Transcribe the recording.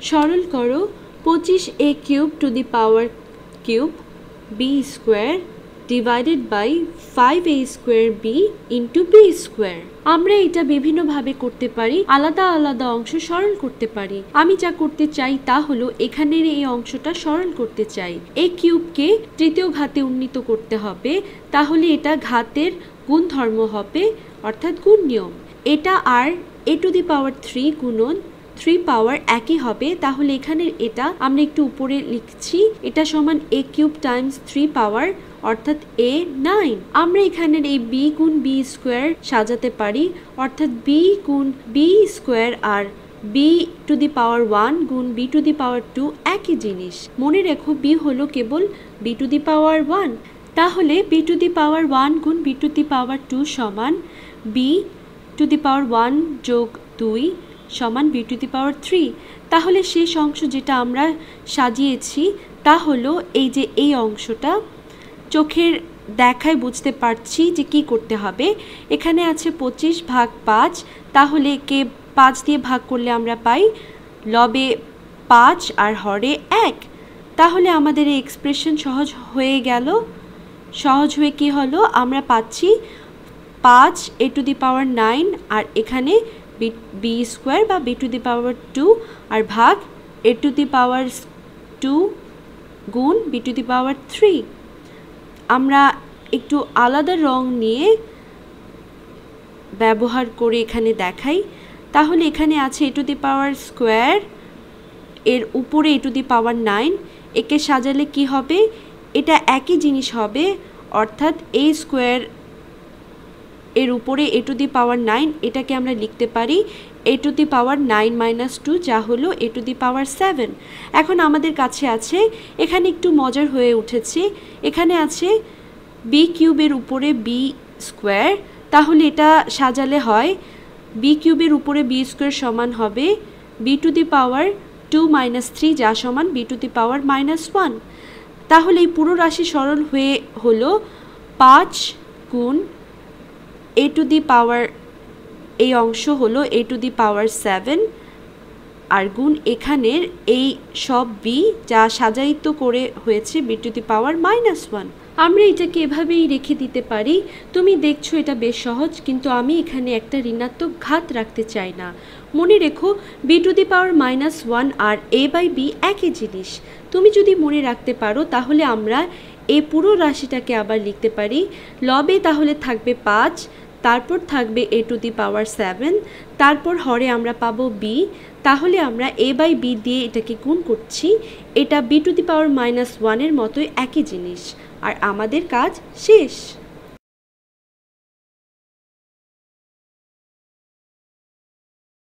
সরল করো 25a³ to the power cube b square divided by 5a² b into b square. আমরা এটা বিভিন্নভাবে করতে পারি, আলাদা আলাদা অংশ সরল করতে পারি। আমি যা করতে চাই তা হলো এখানের এই অংশটা সরল করতে চাই। এই কিউবকে তৃতীয় ঘাতে উন্নীত করতে হবে, তাহলে এটা ঘাতের গুণধর্ম হবে অর্থাৎ গুণ নিয়ম। এটা আর a টু দি পাওয়ার 3 গুণন 3 পাওয়ার একই হবে, তাহলে এখানের এটা আমরা একটু উপরে লিখছি, এটা সমান a³ টাইমস 3 পাওয়ার অর্থাৎ a9। আমরা এখানের এই b গুণ b স্কোয়ার সাজাতে পারি, অর্থাৎ b গুণ b স্কোয়ার আর b টু দি পাওয়ার 1 গুণ b টু দি পাওয়ার 2 একই জিনিস। মনে রেখো b হলো কেবল b টু দি পাওয়ার 1, তাহলে b টু দি পাওয়ার 1 গুণ b টু দি পাওয়ার 2 সমান b টু দি পাওয়ার 1 যোগ 2 সমান b টু দি পাওয়ার 3। তাহলে শেষ অংশ যেটা আমরা সাজিয়েছি তা হলো এই যে এই অংশটা। চোখের দেখায় বুঝতে পারছি যে কি করতে হবে। এখানে আছে 25 ভাগ 5, তাহলে কে 5 দিয়ে ভাগ করলে আমরা পাই লবে 5 আর হরে 1। তাহলে আমাদের এই এক্সপ্রেশন সহজ হয়ে গেল। সহজ হয়ে কি হলো, আমরা পাচ্ছি 5 a টু দি পাওয়ার 9 আর এখানে বি স্কোয়ার বা বি টু দি পাওয়ার 2 আর ভাগ a টু দি পাওয়ার 2 গুণ বি টু দি পাওয়ার 3। আমরা একটু আলাদা রং নিয়ে ব্যবহার করে এখানে দেখাই। তাহলে এখানে আছে a two the power square, এর উপরে a টু দি পাওয়ার 9, একে সাজালে কি হবে, এটা একই জিনিস হবে, অর্থাৎ a স্কোয়ার এর উপরে a টু দি পাওয়ার 9, এটাকে আমরা লিখতে পারি a two the power 9 minus 2, যা হলো a টু দি পাওয়ার 7। এখন আমাদের কাছে আছে, এখানে একটু মজার হয়ে উঠেছে, এখানে আছে b কিউবের উপরে b স্কোয়ার, তাহলে এটা সাজালে হয় b কিউবের উপরে b স্কোয়ার সমান হবে b to the power 2 minus 3, যা সমান b to the power minus 1। তাহলে এই পুরো রাশি সরল হয়ে হলো 5 গুণ a টু দি পাওয়ার, এই অংশ হলো a টু দি পাওয়ার 7 আর গুণ এখানের এই সব b যা সাজায়িত করে হয়েছে b to the power minus 1। আমরা এটাকে এভাবেই রেখে দিতে পারি। তুমি দেখছো এটা বেশ সহজ, কিন্তু আমি এখানে একটা ঋণাত্মক ঘাত রাখতে চাই না। মনে রেখো b to the power minus 1 আর a বাই b একই জিনিস। তুমি যদি মনে রাখতে পারো তাহলে আমরা এই পুরো রাশিটাকে আবার লিখতে পারি, লবে তাহলে থাকবে 5, তারপর থাকবে a টু দি পাওয়ার 7, তারপর হরে আমরা পাবো b, তাহলে আমরা a বাই b দিয়ে এটাকে গুণ করছি, এটা b to the power minus 1 এর মতোই একই জিনিস, আর আমাদের কাজ শেষ।